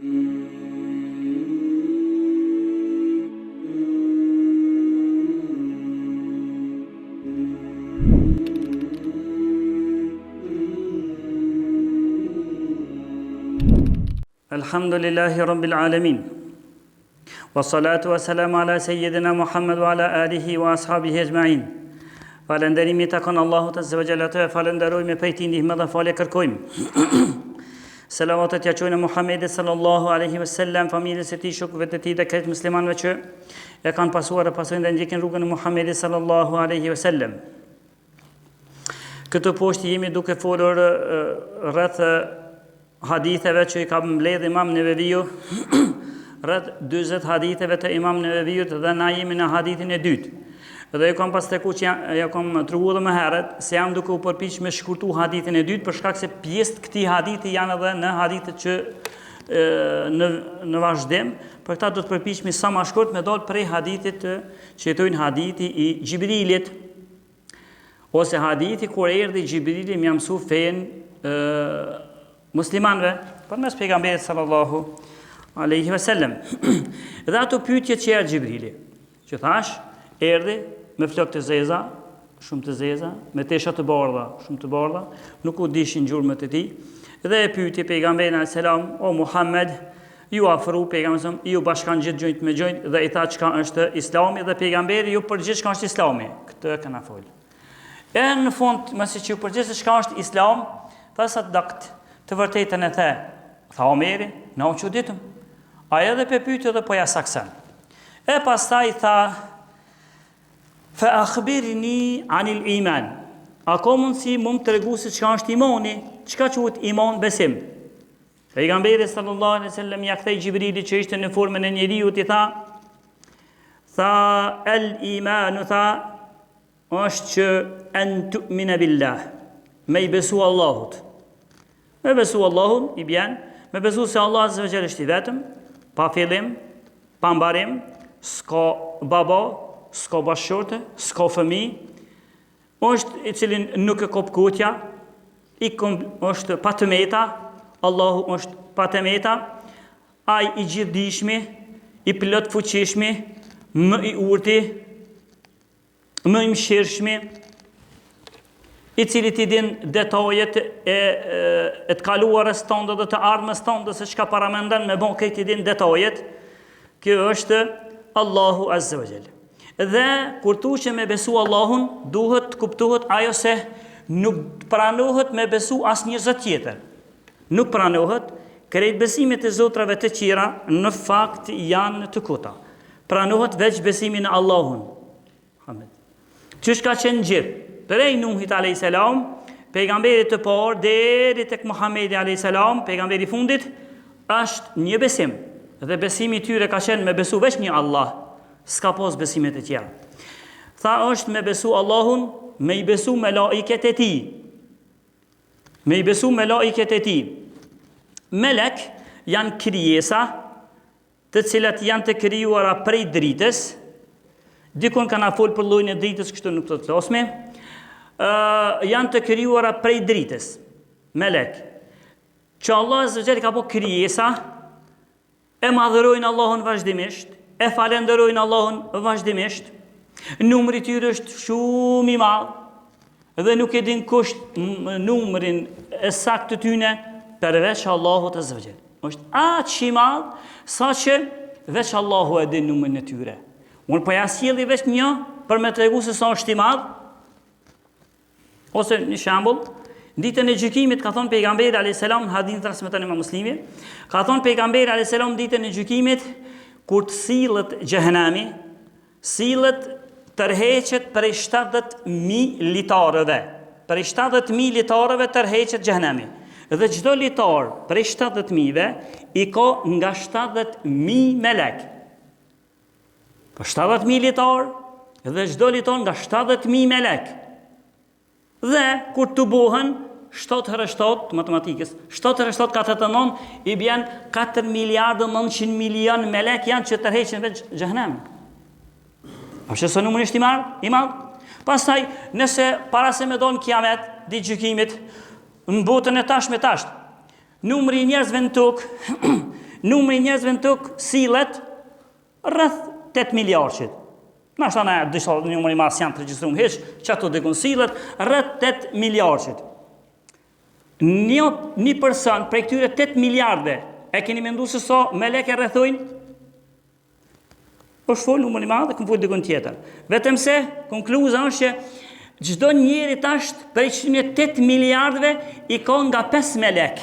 Alhamdulillahi Rabbil Alamin. Wa salatu wa salamu ala Sayyidina Muhammad wa ala alihi wa ashabihi ajma'in. Falenderimi takon Allahut azza wa jalla, të falenderojmë prej tij ndihmë dhe falë kërkojmë. Selavatet ja çojnë Muhamedit sallallahu alaihi wasallam, familjes së tij, shokëve të tij dhe krejt muslimanëve që e kanë pasuar e pasojnë dhe ndjekin rrugën e Muhamedit sallallahu alaihi wasallam. Këtë poshtë jemi duke folur rreth haditheve që i ka mbledh Imam Neveviu, rreth 40 haditheve të Imam Neveviut, dhe na jemi në hadithin e dytë. Dhe ju kam pas treku që ja kam treguar edhe më herët se jam duke u përpiq me shkurtu hadithin e dytë, për shkak se pjesë të këtij hadithi janë edhe në hadithet që në vazhdim. Për këtë do të përpiqemi sa më shkurt me dal prej hadithit që jetojnë hadithi i Xhibrilit, ose hadithi kur erdhi Xhibrili më mësu fen muslimanëve përmes pejgamberit sallallahu alaihi wasallam. Dhe ato pyetje që erë Xhibrili, që thash, erdhi me flokë të zeza, shumë të zeza, me tesha të bardha, shumë të bardha, nuk u dishin gjurmët e tij, dhe e pyeti pejgamberin alayhis salam: "O Muhammed, ju afru pejgamberin, ju bashkan gjithë gjojt me gjojt", dhe i tha çka është Islami, dhe pejgamberi ju përgjigj çka është Islami. Këtë kanë fol. E në fund, masi që ju përgjigj çka është Islam, tha sadaqt, të vërtetën e the. Tha Omeri: "Na u çuditëm. Ai edhe pe pyetje dhe po ja sakson." E pastaj tha: "Fa akhbirni anil iman." A ka mundsi mund të regu se çka është imani, çka quhet iman, besim. Pejgamberi sallallahu alaihi wasallam ja kthei Xhibrili që ishte në formën e njeriu, i tha el imanu, tha është që an tu'mina billah, me i besu Allahut. Me besu Allahun i bjen, me besu se Allah azza wa jalla është i vetëm, pa fillim, pa mbarim, s'ka baba, s'ka bashkëshorte, s'ka fëmijë, është i cilin nuk e kop kutja, është pa të meta, Allahu është pa të meta, ai i gjithdijshmi, i plot fuqishmi, më i urti, më i mëshirshmi, i cili ti din detajet e të kaluarës tonë dhe të ardhmës tonë, se çka paramendon me bon këtë i din detajet. Kjo është Allahu azza wa jalla. Dhe kur që me besu Allahun, duhet të kuptohet ajo se nuk pranohet me besu asnjë zot tjetër. Nuk pranohet, krejt besimet e zotrave të tjera në fakt janë të kota. Pranohet veç besimin në Allahun. Qysh ka qenë gjithë, prej Nuhit a.s., pejgamberit të parë deri tek Muhamedi a.s., pejgamberi fundit, është një besim. Dhe besimi i tyre ka qenë me besu veç një Allah, s'ka pos besimet e tjera. Tha është me besu Allahun, me i besu me laiket e tij. Me i besu me laiket e tij. Melek janë krijesa të cilat janë të krijuara prej dritës. Dikon kanë fol për llojin e dritës, kështu nuk do të flasme. Janë të krijuara prej dritës. Melek. Që Allah azza wa jalla ka po krijesa, e madhërojnë Allahun vazhdimisht, e falenderojnë Allahun vazhdimisht. Numri i tyre është shumë i madh, dhe nuk e din kush numrin e saktë të tyre përveç Allahut azza wa jalla. Është aq i madh saqë veç Allahu e din numrin e tyre. Unë po ja sjelli veç një për me tregu se sa është i madh. Ose një shembull, ditën e gjykimit ka thënë pejgamberi alayhis salam, në hadith transmeton Imam Muslimi, ka thënë pejgamberi alayhis salam ditën e gjykimit, kur të sillet xhehenami, sillet tërheqet prej 70.000 litarëve. Prej 70.000 litarëve tërheqet xhehenami. Dhe çdo litar prej 70.000-ve i ka nga 70.000 melek. Po 70.000 litar dhe çdo litar nga 70.000 melek. Dhe kur të bohen 7 herë 7 matematikës, 7 herë 7 ka 89, i bjen 4.900.000.000 melek janë që tërheqen veç xhehenem. A është se numri është i madh? Pastaj, nëse para se me don kiamet, ditë gjykimit, në botën e tashme, numri i njerëzve në tokë numri i njerëzve në tokë sillet rreth 8 miliardësh. Na shana disa numri mas janë të regjistruar hiç, që ato dekon sillet rreth 8 miliardësh. Një person prej këtyre 8 miliardëve, e keni menduar se sa melekë rrethojnë? Po shfol numri i madh, këmë fol dikon tjetër. Vetëm se konkluza është që çdo njeri tash prej 8 miliardëve i ka nga 5 melek,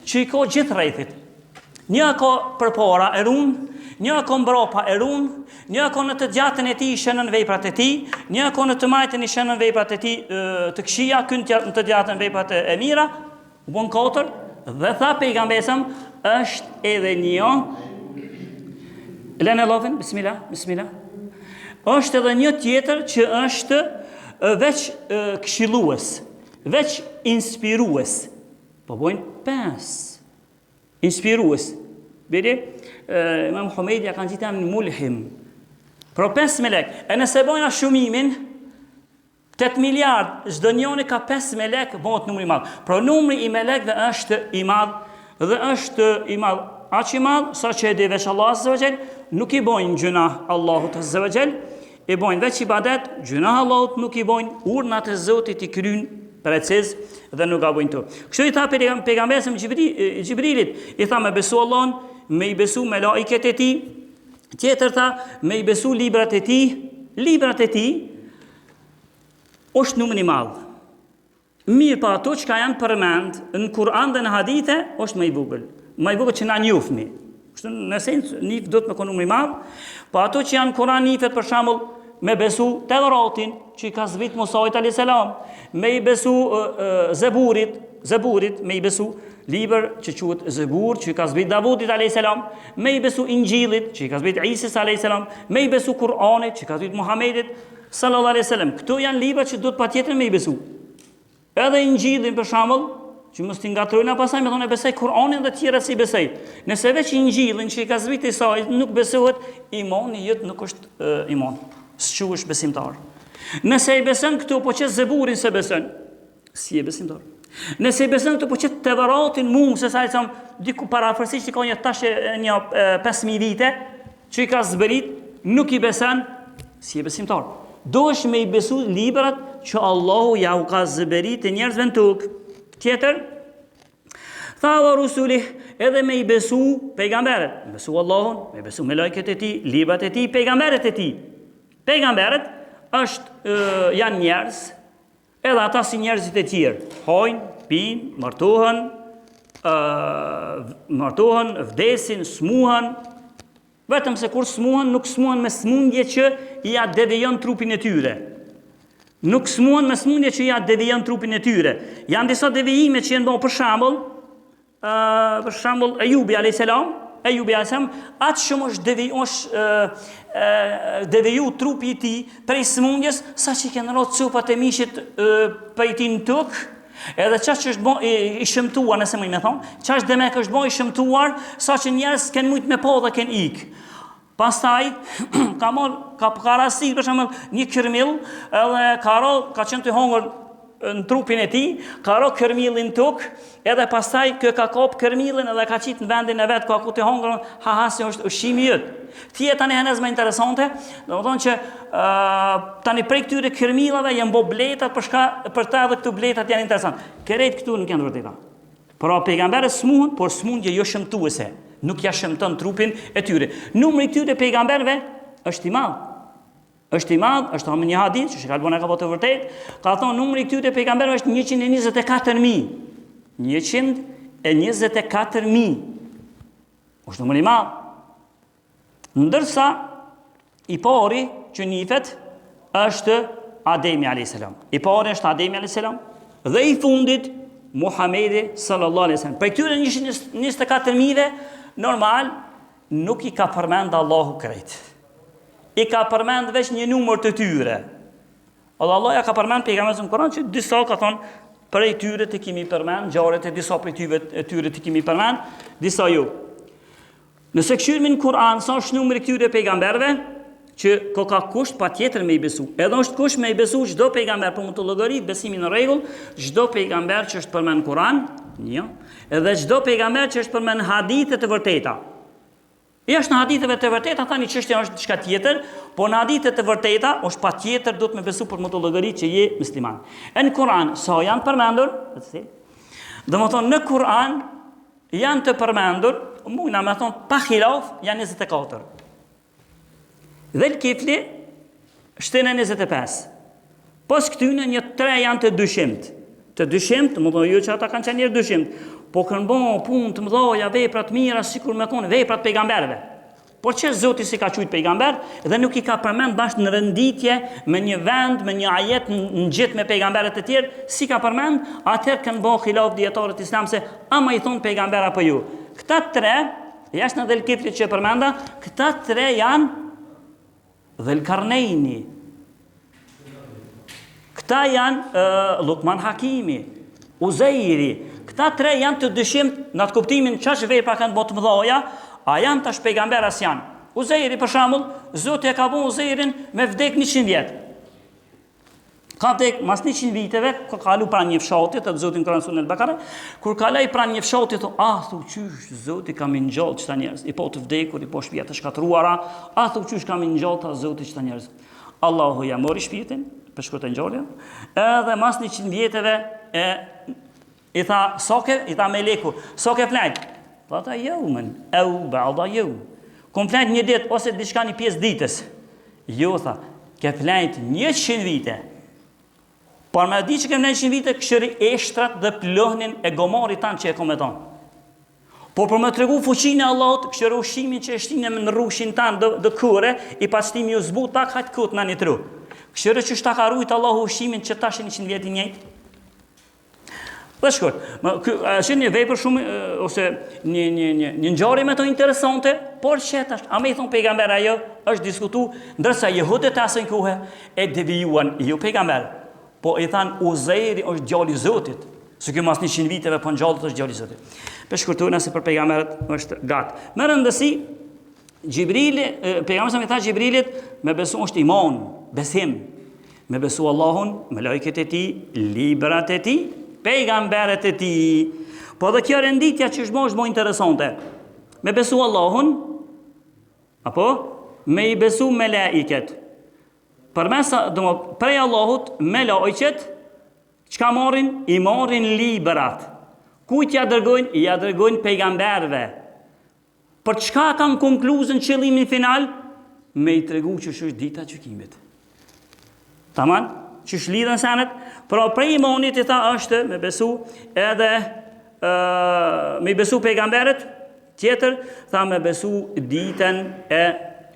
që i ka gjithë rrethit. Një ka përpara e runë, një ka mbrapa e runë, një ka në të gjatën e tij shënën veprat e tij, një ka në të majtën i shënën veprat e tij të këqija, kënd në të gjatën veprat e mira, u bën 4, dhe tha pejgamberi është edhe një. Lënë Allahun, bismillah. Është edhe një tjetër që është veç këshillues, veç inspirues. Po bojnë 5. Inspirues. Bile, Imam Humeidi ja kanë gjithë në mulhim. Pro 5 melek. E nëse bojna shumimin, 8 miliard, çdo njëri ka 5 melek, bëhet numri i madh. Pro numri i melekëve është i madh, dhe është i madh, aq i madh sa që e di veç Allah azza wa jall, nuk i bojnë gjuna Allahut azza wa jall, i bojnë veç ibadet, gjuna Allahut nuk i bojnë, urnat e Zotit i kryen preciz dhe nuk gabojnë to. Kështu i tha pejgamberi Gjibrilit, i tha me besu Allahun, me i besu me laiket e tij, tjetër tha me i besu librat e tij, është numër i madh. Mirë, pa ato që janë përmend në Kur'an dhe në hadithe, është më i vogël. Më i vogël që na njohmi. Kështu në esencë nif do të më konë numër i madh, pa ato që janë Kur'an nifet për shembull me besu Tevratin, që i ka zbrit Musait alayhis salam, me i besu Zeburit, me i besu libër që quhet Zebur, që i ka zbrit Davudit alayhis salam, me i besu Injilit, që i ka zbrit Isis alayhis salam, me i besu Kur'anit, që i ka zbrit Muhamedit sallallahu alaihi wasallam. Këto janë libra që duhet patjetër me i besu. Edhe Injilin për shembull, që mos t'i ngatrojnë pasaj me thonë besoj Kur'anin dhe tjera si besoj. Nëse veç Injilin që i ka zbrit Isa nuk besohet, imani jot nuk është iman. S'quhesh besimtar. Nëse i beson këtu po që Zeburin se beson, si e besimtar. Nëse i beson këtu po që Tevratin se sa i thon diku parafërsisht që ka një tash një 5000 vite që i ka zbrit, nuk i beson, si e besimtar. Dosh me i besu librat që Allahu ja u ka zbrit e njerëzve në tokë. Tjetër, tha wa rusulih, edhe me i besu pejgamberet, me besu Allahun, me besu me lajket e tij, librat e tij, pejgamberet e tij. Pejgamberet janë njerëz, edhe ata si njerëzit e tjerë, hojnë, pinë, martohen, vdesin, smuhen, vetëm se kur smuhen, nuk smuhen me smundje që ja devijon trupin e tyre. Nuk smuhen me smundje që ja devijon trupin e tyre. Janë disa devijime që janë bërë për shembull Ejubi alayhis salam, atë shumë është deviju trupi i tij prej smundjes, sa që kanë rrotë copat e mishit prej tij në tokë, edhe çash që është bën i shëmtuar, nëse më i thon, çash demek është bën i shëmtuar, sa që njerëz kanë mujt me pa dhe kanë ik. Pastaj ka parasit për shembull një kërmill, edhe ka qenë të hongër në trupin e tij, ka ro kërmillin tokë, edhe pastaj kë ka kap kërmillin edhe ka qit në vendin e vet ku të hongër, si është ushqimi i yt. Tjetër tani është më interesante, domethënë që tani prej këtyre kërmillave janë bë bletat për ta edhe këto bletat janë interesante. Kërejt këtu nuk janë vërteta. Pra pejgamberët smuhen, por smundje jo shëmtuese, nuk ja shëmton trupin e tyre. Numri i këtyre pejgamberëve është i madh. Është në një hadith, që Shekal Bona ka të vërtet, ka thonë numri i këtyre pejgamberëve është 124.000. 124.000. Është numri i madh. Ndërsa i pari që nifet është Ademi alayhis salam. I pari është Ademi alayhis salam dhe i fundit Muhamedi sallallahu alaihi wasallam. Për këtyre 124.000-ve normal nuk i ka përmend Allahu krejt. I ka përmend veç një numër të tyre. Allah ja ka përmend pejgamberin në Kur'an që disa ka thonë prej tyre të kemi përmend, ngjarjet e disa prej tyre të kemi përmend, disa jo. Nëse këshirmi në Kur'an sa është numri këtyre pejgamberve, që ka kusht patjetër me i besu. Edhe është kusht me i besu çdo pejgamber, për mund të llogarit besimin në rregull, çdo pejgamber që është përmend në Kur'an, një, edhe çdo pejgamber që është përmend në hadithe të vërteta. Është në haditheve të vërteta, thani çështja është diçka tjetër, po në hadithe të vërteta është patjetër do të më besu për më të llogarit që je musliman. Në Kur'an sa janë përmendur, domethënë në Kur'an janë të përmendur, mundna me thonë pa khilaf janë 24. Dhe Kifli shtene 25. Pas këtyne një 3 janë të dyshimt. Të dyshimt, më thonë jo që ata kanë qenë dyshimt, po kanë bën punë të mëdha, vepra të mira, sikur me thonë veprat pejgamberëve. Por që Zoti si ka qujt pejgamber dhe nuk i ka përmend bashkë në renditje me një vend, me një ajet në gjithë me pejgamberët e tjerë, si ka përmend, atëherë kanë bën khilaf dietarët islam se ama i thon pejgamber apo ju. Këta 3, jashtë në Dhul Kiflit që përmenda, këta 3 janë Dhul Karneini. Këta janë Lukman Hakimi, Uzeiri. Këta 3 janë të dyshimt në atë kuptimin çfarë vepra kanë bërë të mëdha, a janë tash pejgamber as janë. Uzeiri për shembull, Zoti e ka bën Uzeirin me vdek 100 vjet. Ka vdek mas 100 viteve, ka kalu pranë një fshati të Zotin Kur'an Sunet Bakara, kur kaloi pranë një fshati thu qysh Zoti ka më ngjall çta njerëz, i po të vdekur, i po shtëpia të shkatruara, thu qysh ka më ngjall ta Zoti çta njerëz. Allahu ja mori shpirtin për shkurt e ngjallja, edhe mas 100 vjeteve i tha soke, i tha meleku, soke flajt. Ata jaumen, au ba'da jaum. Kom flajt një ditë ose diçka një pjesë ditës. Jo tha, ke flajt 100 vite. Por me di që ke flajt 100 vite, këshëri eshtrat dhe plohnin e gomarit tanë që e kometon. Por për me tregu fuqinë e Allahut, këshëri ushimin që e shtine në rrushin tanë dhe kure, i pastimi u zbu tak hajtë kut në një tru. Këshëri që shta ka rujtë Allahu ushimin që tashin 100 vjetin njëjtë. Dhe shkurt, është një vepër shumë, ose një ngjarje me to interesante, por që tash, a me i thonë pejgamber ajo, është diskutu, ndërsa jehudet e asën kuhe e devijuan, jo pejgamber, po i thanë Uzeiri është djali i Zotit, se kjo mas 100 viteve po ngjallët është djali i Zotit. Për shkurtojnë se për pejgamberët është gatë. Me rëndësi, pejgamberi sa mi tha Gjibrilit, me besu është iman, besim, me besu Allahun, me lajket e ti, librat e ti, pejgamberet e ti. Po dhe kjo renditja që është më interesante. Me besu Allahun, apo me i besu me laiket. Prej Allahut, me laiket, çka marrin? I marrin librat. Kujt ja dërgojnë? Ja dërgojnë pejgamberve. Për çka kanë konkluzën qëllimin final? Me i tregu që është dita e gjykimit. Tamam? Që shlidhen senet, pra prej imanit i tha është me besu edhe me besu pejgamberet, tjetër tha me besu ditën e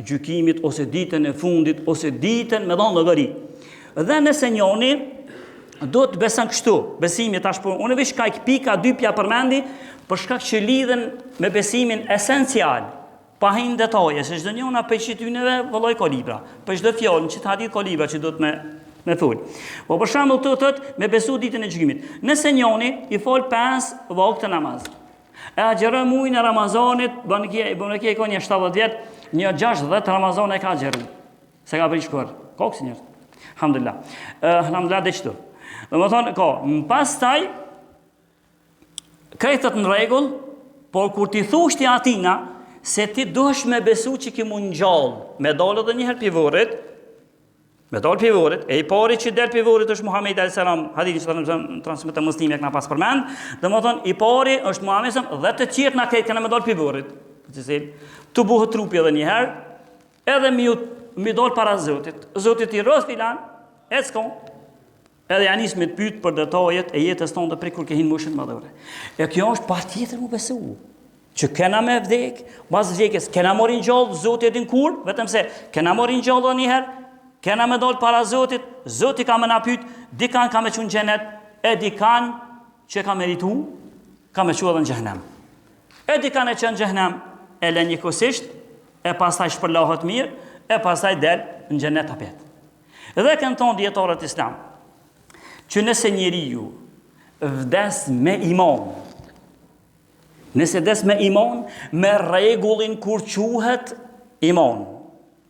gjykimit, ose ditën e fundit, ose ditën me dhonë llogari. Dhe nëse njoni do të beson kështu, besimi tash po, unë vesh ka pika 2 pja përmendi, për shkak që lidhen me besimin esencial, pa hin detaje, se çdo njëna për çityneve vëllai ka libra, për çdo fjalë që hadith ka libra që do të me thull. Po për shembull këtu thotë me besu ditën e gjykimit. Nëse njoni i fol 5 vakte namaz, e agjeron muajin e Ramazanit, bën kjo ka një 70 vjet, një 60 Ramazan e ka agjeru. Se ka prish kur. Kokë njerëz. Alhamdulillah. Alhamdulillah dhe çto. Domethënë ka, pastaj krejtët në rregull, por kur ti thush ti atina se ti duhesh me besu që ki mund ngjall, me dalë edhe një herë pivorit, me dalë pivorit, e i pari që del pivorit është Muhamedi a.s. Hadithi që të transmeton Muslimi na pas përmend, domethënë i pari është Muhamedi dhe të tjerë na kanë me dalë pivorit. Tu buhet trupi edhe një herë, edhe mi dal para Zotit. Zoti i rroth filan, s'kon. Edhe janis me të pyet për detajet e jetës tonë prej kur ke hin moshën madhore. E kjo është patjetër mu besu. Që kena me vdek, pas vdekjes kena morin gjallë, Zoti e din kur, vetëm se kena morin gjallë edhe një herë, kena me dal para Zotit, Zoti ka më na pyet, dikan ka me qenë në xhenet, e dikan që ka meritu, ka me qenë edhe në xhenem. E dikan e qenë në xhenem, e lë njëkohësisht, e pastaj shpërlahet mirë, e pastaj del në xhenet apet. Dhe kanë thonë dietarët islam, që nëse njeriu vdes me iman, nëse des me iman, me rregullin kur quhet iman,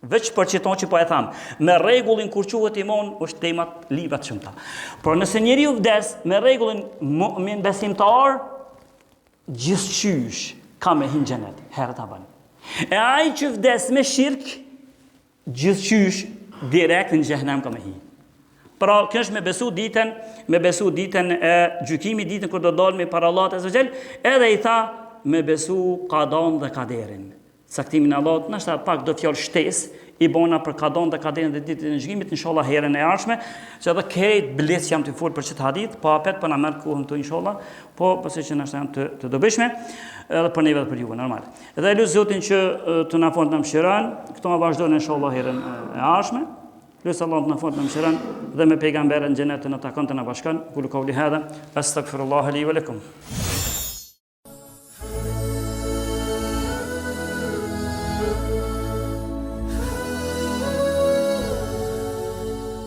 veç për qiton që po e tham, me rregullin kur quhet iman, është temat livat shumëta. Por nëse njeriu vdes me rregullin mu'min besimtar, gjithçysh ka me hin xhenet, herë ta bën. E ai që vdes me shirk, gjithqysh direkt në xhehenem ka me hi. Pra, kjo është me besu ditën e gjykimit, ditën kur do dalmi para Allahut azza xal, edhe i tha me besu qadon dhe kaderin. Caktimin e Allahut, nështë pak do fjalë shtesë i bona për qadon dhe kaderin dhe ditën e gjykimit, inshallah herën e ardhshme, që edhe krejt blec jam të fol për çet hadith, po apet po na merr kohën tu inshallah, po pse që nështë janë të dobishme, edhe për neve dhe për juve normal. Edhe lut Zotin që të na fond na mëshiron, këto na vazhdojnë inshallah herën e ardhshme. Lusë Allah të në fond në mëshiran dhe me pejgamberën gjenet të në takon të në bashkan. Kullu kauli hadha, astaghfirullah li wa lakum.